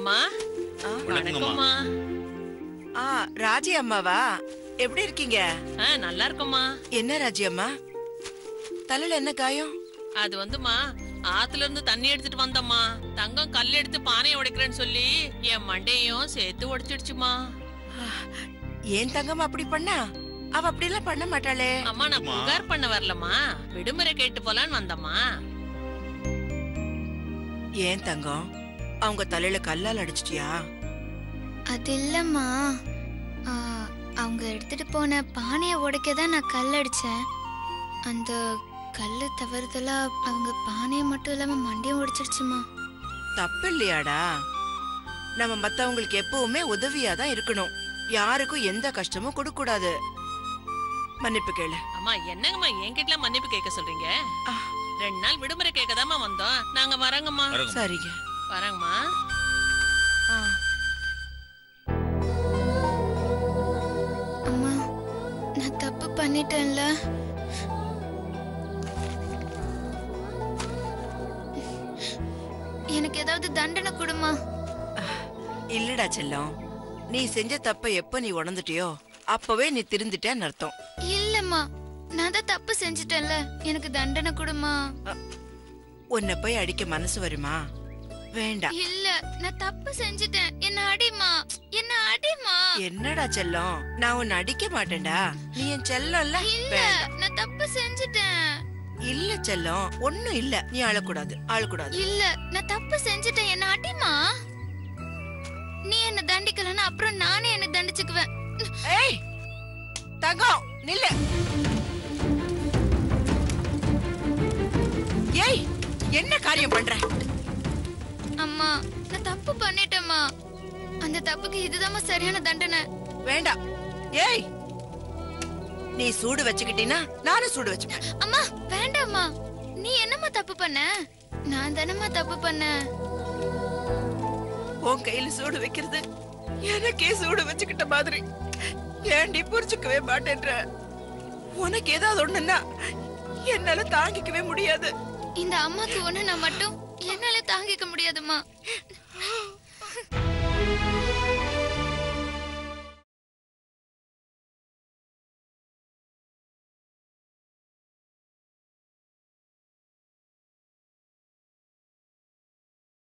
அம்மா. வணக்கம்மா. ராஜி அம்மாவா? எப்படி இருக்கீங்க? நல்லா இருக்கோம்மா. என்ன ராஜி அம்மா, தலையில என்ன காயம்? அது வந்துமா, ஆத்துல இருந்து தண்ணி எடுத்துட்டு வந்தம்மா. தங்கம் கல் எடுத்து பானையை உடைக்கிறேன்னு சொல்லி என் மண்டையும் சேர்த்து உடைச்சிடுச்சுமா. ஏன் தங்கம் அப்படி பண்ணா? அவ அப்படி எல்லாம் பண்ண மாட்டாளே. அம்மா, நான் புகார் பண்ண வரலம்மா, விடுமுறை கேட்டு போலான்னு வந்தம்மா. ஏன் தங்கம், அவங்க தலையில கல்லால் அடிச்சிட்டியா? அது இல்லம்மா, அவங்க எடுத்துட்டு போன பானையை உடைக்கதான் நான் கல் அடிச்சேன். அந்த கல்லு தவறுதலா அவங்க பானையை மட்டும் இல்லாம மண்டையும் உடைச்சிடுச்சுமா. தப்பு இல்லையாடா? நம்ம மத்தவங்களுக்கு எப்பவுமே உதவியாதான் இருக்கணும். யாருக்கும் எந்த கஷ்டமும் கொடுக்க கூடாது. மன்னிப்பு கேளு. அம்மா, என்னங்கம்மா என்கிட்ட மன்னிப்பு கேட்க சொல்றீங்க? 2 நாள் விடுமுறை கேட்கதாமா வந்தோம். நாங்க வரங்கம்மா. சரிங்க, வரங்கம்மா. அம்மா, நான் தப்பு பண்ணிட்டேன்ல. எனக்கு ஏதாவது தண்டனை கொடுமா? இல்லடா செல்லம், நீ செஞ்ச தப்ப எப்ப நீ உணர்ந்துட்டியோ அப்பவே நீ திருந்திட்டேன்னு அர்த்தம். இல்லம்மா, நான் தான் தப்பு செஞ்சிட்டேன்ல, எனக்கு தண்டனை கொடுமா. உன்னை போய் அடிக்க மனசு வருமா? வேண்டாம். இல்ல, நான் தப்பு செஞ்சிட்டேன், என்ன அடிமா, என்ன அடிமா. என்னடா செல்லம், நான் உன்னை அடிக்க மாட்டேன்டா, நீ என் செல்லம்ல. இல்ல, நான் தப்பு செஞ்சிட்டேன். இல்ல செல்லம், ஒண்ணும் இல்ல, நீ அழக்கூடாது, அழக்கூடாது. இல்ல, நான் தப்பு செஞ்சிட்டேன், என்ன அடிமா. நீ என்ன தண்டிக்கலன்னா அப்புறம் நானே என்ன தண்டிச்சுக்குவேன். ஏய் தங்கம், நில்லு. ஏய், என்ன காரியம் பண்ற? அம்மா, நான் தப்பு பண்ணிட்டேம்மா. அந்த தப்புக்கு இதுதான் சரியான தண்டனை. வேண்டாம். ஏய், நீ சூடு வச்சுக்கிட்டீனா நானும் சூடு வச்சுப்பேன். அம்மா, வேண்டாம்மா. நீ என்னம்மா தப்பு பண்ண? நான் தானம்மா தப்பு பண்ணேன். உன் கையில சூடு வைக்கிறது எனக்கே சூடு வச்சுக்கிட்ட மாதிரி. ஏண்டி புரிஞ்சுக்கவே மாட்டேன்ற? உனக்கு ஏதாவது ஒண்ணுன்னா என்னால தாங்கிக்கவே முடியாது. இந்த அம்மாக்கு ஒண்ணு நான் மட்டும் என்னால தாங்கிக்க முடியாதுமா.